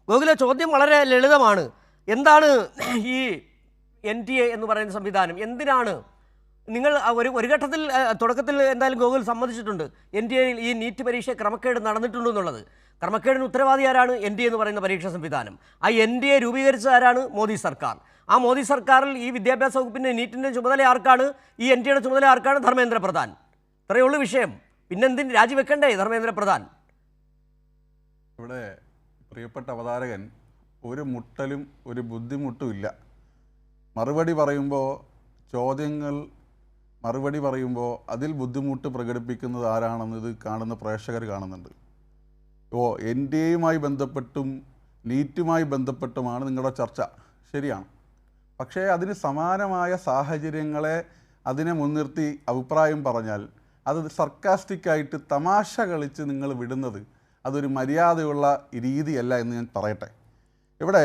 ഗോകുല, ചോദ്യം വളരെ ലളിതമാണ്. എന്താണ് ഈ NTA എന്ന് പറയുന്ന സംവിധാനം? എന്തിനാണ് നിങ്ങൾ ഒരു ഘട്ടത്തിൽ തുടക്കത്തിൽ എന്തായാലും ഗോകുൽ സമ്മതിച്ചിട്ടുണ്ട് NTA യിൽ ഈ നീറ്റ് പരീക്ഷ ക്രമക്കേട് നടന്നിട്ടുണ്ടെന്നുള്ളത്. ക്രമക്കേടിന് ഉത്തരവാദി ആരാണ്? NTA എന്ന് പറയുന്ന പരീക്ഷാ സംവിധാനം. ആ NTA രൂപീകരിച്ചത് ആരാണ്? മോദി സർക്കാർ. ആ മോദി സർക്കാരിൽ ഈ വിദ്യാഭ്യാസ വകുപ്പിൻ്റെ നീറ്റിൻ്റെ ചുമതല ആർക്കാണ്? ഈ NTAയുടെ ചുമതല ആർക്കാണ്? ധർമ്മേന്ദ്ര പ്രധാൻ. ഇത്രയേ ഉള്ളൂ വിഷയം. പിന്നെന്തിന് രാജിവെക്കണ്ടേ ധർമ്മേന്ദ്ര പ്രധാൻ? ഇവിടെ പ്രിയപ്പെട്ട അവതാരകൻ ഒരു മുട്ടലും ഒരു ബുദ്ധിമുട്ടും ഇല്ല. മറുപടി പറയുമ്പോൾ അതിൽ ബുദ്ധിമുട്ട് പ്രകടിപ്പിക്കുന്നത് ആരാണെന്ന് ഇത് കാണുന്ന പ്രേക്ഷകർ കാണുന്നുണ്ട്. NTAയുമായി ബന്ധപ്പെട്ടും നീറ്റുമായി ബന്ധപ്പെട്ടുമാണ് നിങ്ങളുടെ ചർച്ച, ശരിയാണ്. പക്ഷേ അതിന് സമാനമായ സാഹചര്യങ്ങളെ അതിനെ മുൻനിർത്തി അഭിപ്രായം പറഞ്ഞാൽ അത് സർക്കാസ്റ്റിക്കായിട്ട് തമാശ കളിച്ച് നിങ്ങൾ വിടുന്നത് അതൊരു മര്യാദയുള്ള രീതിയല്ല എന്ന് ഞാൻ പറയട്ടെ. ഇവിടെ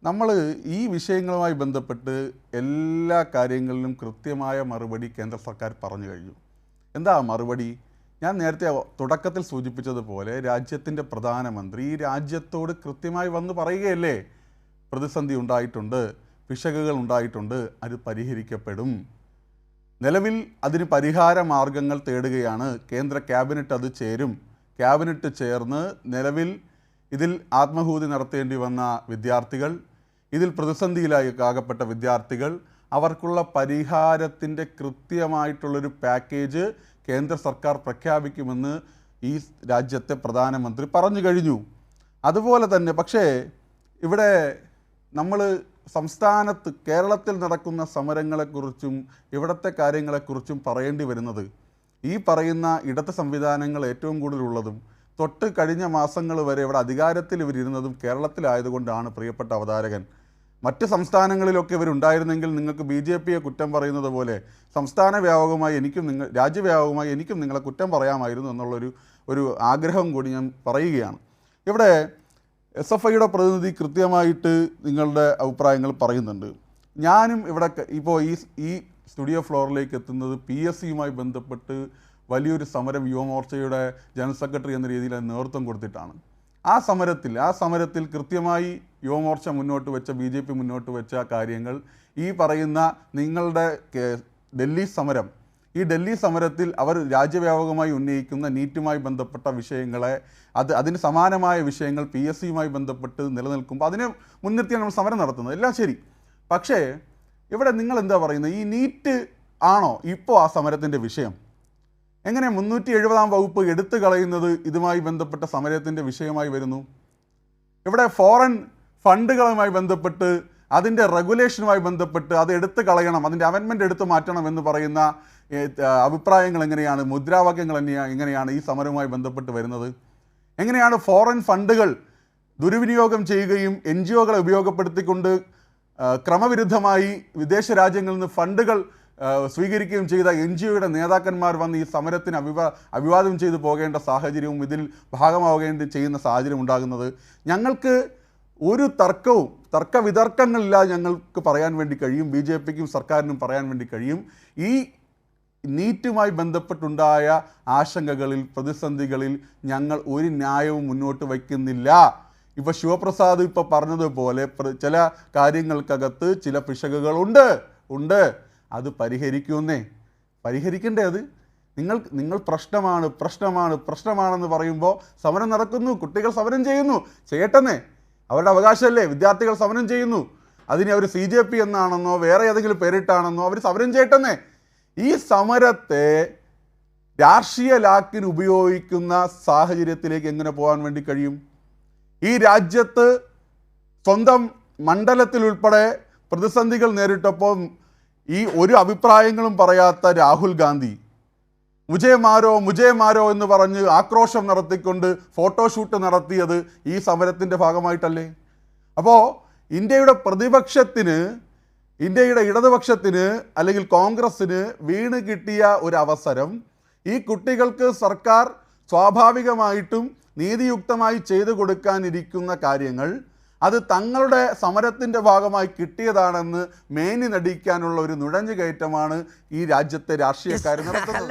നമ്മൾ ഈ വിഷയങ്ങളുമായി ബന്ധപ്പെട്ട് എല്ലാ കാര്യങ്ങളിലും കൃത്യമായ മറുപടി കേന്ദ്ര സർക്കാർ പറഞ്ഞു കഴിഞ്ഞു. എന്താ മറുപടി? ഞാൻ നേരത്തെ തുടക്കത്തിൽ സൂചിപ്പിച്ചതുപോലെ രാജ്യത്തിൻ്റെ പ്രധാനമന്ത്രി ഈ രാജ്യത്തോട് കൃത്യമായി വന്ന് പറയുകയല്ലേ, പ്രതിസന്ധി ഉണ്ടായിട്ടുണ്ട്, പിശകുകൾ ഉണ്ടായിട്ടുണ്ട്, അത് പരിഹരിക്കപ്പെടും. നിലവിൽ അതിന് പരിഹാര മാർഗങ്ങൾ തേടുകയാണ്. കേന്ദ്ര ക്യാബിനറ്റ് അത് ചേരും. ക്യാബിനറ്റ് ചേർന്ന് നിലവിൽ ഇതിൽ ആത്മഹൂതി നടത്തേണ്ടി വന്ന വിദ്യാർത്ഥികൾ, ഇതിൽ പ്രതിസന്ധിയിലായി ആകപ്പെട്ട വിദ്യാർത്ഥികൾ, അവർക്കുള്ള പരിഹാരത്തിൻ്റെ കൃത്യമായിട്ടുള്ളൊരു പാക്കേജ് കേന്ദ്ര സർക്കാർ പ്രഖ്യാപിക്കുമെന്ന് ഈ രാജ്യത്തെ പ്രധാനമന്ത്രി പറഞ്ഞു കഴിഞ്ഞു. അതുപോലെ തന്നെ പക്ഷേ ഇവിടെ നമ്മൾ സംസ്ഥാനത്ത് കേരളത്തിൽ നടക്കുന്ന സമരങ്ങളെക്കുറിച്ചും ഇവിടുത്തെ കാര്യങ്ങളെക്കുറിച്ചും പറയേണ്ടി വരുന്നത് ഈ പറയുന്ന ഇടത് സംവിധാനങ്ങൾ ഏറ്റവും കൂടുതലുള്ളതും തൊട്ട് കഴിഞ്ഞ മാസങ്ങൾ വരെ ഇവിടെ അധികാരത്തിൽ ഇവരിരുന്നതും കേരളത്തിലായതുകൊണ്ടാണ്. പ്രിയപ്പെട്ട അവതാരകൻ, മറ്റ് സംസ്ഥാനങ്ങളിലൊക്കെ ഇവരുണ്ടായിരുന്നെങ്കിൽ നിങ്ങൾക്ക് BJPയെ കുറ്റം പറയുന്നത് പോലെ സംസ്ഥാന വ്യാപകമായി രാജ്യവ്യാപകമായി എനിക്കും നിങ്ങളെ കുറ്റം പറയാമായിരുന്നു എന്നുള്ളൊരു ആഗ്രഹം കൂടി ഞാൻ പറയുകയാണ്. ഇവിടെ SFIയുടെ പ്രതിനിധി കൃത്യമായിട്ട് നിങ്ങളുടെ അഭിപ്രായങ്ങൾ പറയുന്നുണ്ട്. ഞാനും ഇവിടെ ഇപ്പോൾ ഈ സ്റ്റുഡിയോ ഫ്ലോറിലേക്ക് എത്തുന്നത് PSCയുമായി ബന്ധപ്പെട്ട് വലിയൊരു സമരം യുവമോർച്ചയുടെ ജനറൽ സെക്രട്ടറി എന്ന രീതിയിൽ നേതൃത്വം കൊടുത്തിട്ടാണ്. ആ സമരത്തിൽ കൃത്യമായി യുവമോർച്ച മുന്നോട്ട് വെച്ച BJP മുന്നോട്ട് വെച്ച കാര്യങ്ങൾ ഈ പറയുന്ന നിങ്ങളുടെ ഡൽഹി സമരം, ഈ ഡൽഹി സമരത്തിൽ അവർ രാജ്യവ്യാപകമായി ഉന്നയിക്കുന്ന നീറ്റുമായി ബന്ധപ്പെട്ട വിഷയങ്ങളെ അതിന് സമാനമായ വിഷയങ്ങൾ PSCയുമായി ബന്ധപ്പെട്ട് നിലനിൽക്കുമ്പോൾ അതിനെ മുൻനിർത്തിയാണ് നമ്മൾ സമരം നടത്തുന്നത്. എല്ലാം ശരി. പക്ഷേ ഇവിടെ നിങ്ങൾ എന്താ പറയുന്നത്? ഈ നീറ്റ് ആണോ ഇപ്പോൾ ആ സമരത്തിൻ്റെ വിഷയം? എങ്ങനെ 370-ാം വകുപ്പ് എടുത്തു കളയുന്നത് ഇതുമായി ബന്ധപ്പെട്ട സമരത്തിൻ്റെ വിഷയമായി വരുന്നു? ഇവിടെ ഫോറിൻ ഫണ്ടുകളുമായി ബന്ധപ്പെട്ട് അതിൻ്റെ റെഗുലേഷനുമായി ബന്ധപ്പെട്ട് അത് എടുത്തു കളയണം, അതിൻ്റെ അമെൻമെൻറ്റ് എടുത്തു മാറ്റണം എന്ന് പറയുന്ന അഭിപ്രായങ്ങൾ എങ്ങനെയാണ്, മുദ്രാവാക്യങ്ങൾ എങ്ങനെയാണ് ഈ സമരവുമായി ബന്ധപ്പെട്ട് വരുന്നത്? എങ്ങനെയാണ് ഫോറിൻ ഫണ്ടുകൾ ദുർവിനിയോഗം ചെയ്യുകയും NGOകളെ ഉപയോഗപ്പെടുത്തിക്കൊണ്ട് ക്രമവിരുദ്ധമായി വിദേശ രാജ്യങ്ങളിൽ നിന്ന് ഫണ്ടുകൾ സ്വീകരിക്കുകയും ചെയ്ത NGOയുടെ നേതാക്കന്മാർ വന്ന് ഈ സമരത്തിന് അഭിവാദം ചെയ്തു പോകേണ്ട സാഹചര്യവും ഇതിൽ ഭാഗമാവുകയും ചെയ്യുന്ന സാഹചര്യം ഉണ്ടാകുന്നത്? ഞങ്ങൾക്ക് ഒരു തർക്കവിതർക്കങ്ങളില്ലാതെ ഞങ്ങൾക്ക് പറയാൻ വേണ്ടി കഴിയും, BJPക്കും സർക്കാരിനും പറയാൻ വേണ്ടി കഴിയും, ഈ നീറ്റുമായി ബന്ധപ്പെട്ടുണ്ടായ ആശങ്കകളിൽ, പ്രതിസന്ധികളിൽ ഞങ്ങൾ ഒരു ന്യായവും മുന്നോട്ട് വയ്ക്കുന്നില്ല. ഇപ്പോൾ ശിവപ്രസാദ് ഇപ്പോൾ പറഞ്ഞതുപോലെ ചില കാര്യങ്ങൾക്കകത്ത് ചില പിശകുകളുണ്ട്. അത് പരിഹരിക്കണ്ടേ? അത് നിങ്ങൾ പ്രശ്നമാണെന്ന് പറയുമ്പോൾ സമരം നടക്കുന്നു, കുട്ടികൾ സമരം ചെയ്യുന്നു, ചെയ്യട്ടെന്നേ, അവരുടെ അവകാശമല്ലേ. വിദ്യാർത്ഥികൾ സമരം ചെയ്യുന്നു, അതിനെ അവർ CJP എന്നാണെന്നോ വേറെ ഏതെങ്കിലും പേരിട്ടാണെന്നോ അവർ സമരം ചെയ്യട്ടെന്നേ. ഈ സമരത്തെ രാഷ്ട്രീയ ലാക്കിന് ഉപയോഗിക്കുന്ന സാഹചര്യത്തിലേക്ക് എങ്ങനെ പോകാൻ വേണ്ടി കഴിയും? ഈ രാജ്യത്ത് സ്വന്തം മണ്ഡലത്തിൽ ഉൾപ്പെടെ പ്രതിസന്ധികൾ നേരിട്ടപ്പോൾ ഈ ഒരു അഭിപ്രായങ്ങളും പറയാത്ത രാഹുൽ ഗാന്ധി മുജേ മാരോ എന്ന് പറഞ്ഞ് ആക്രോശം നടത്തിക്കൊണ്ട് ഫോട്ടോഷൂട്ട് നടത്തിയത് ഈ സമരത്തിൻ്റെ ഭാഗമായിട്ടല്ലേ? അപ്പോൾ ഇന്ത്യയുടെ ഇടതുപക്ഷത്തിന് അല്ലെങ്കിൽ കോൺഗ്രസ്സിന് വീണ് കിട്ടിയ ഒരു അവസരം, ഈ കുട്ടികൾക്ക് സർക്കാർ സ്വാഭാവികമായിട്ടും നീതിയുക്തമായി ചെയ്തു കൊടുക്കാനിരിക്കുന്ന കാര്യങ്ങൾ അത് തങ്ങളുടെ സമരത്തിൻ്റെ ഭാഗമായി കിട്ടിയതാണെന്ന് മേനി നടിക്കാനുള്ള ഒരു നുഴഞ്ഞുകയറ്റമാണ് ഈ രാജ്യത്തെ രാഷ്ട്രീയക്കാർ നടത്തുന്നത്.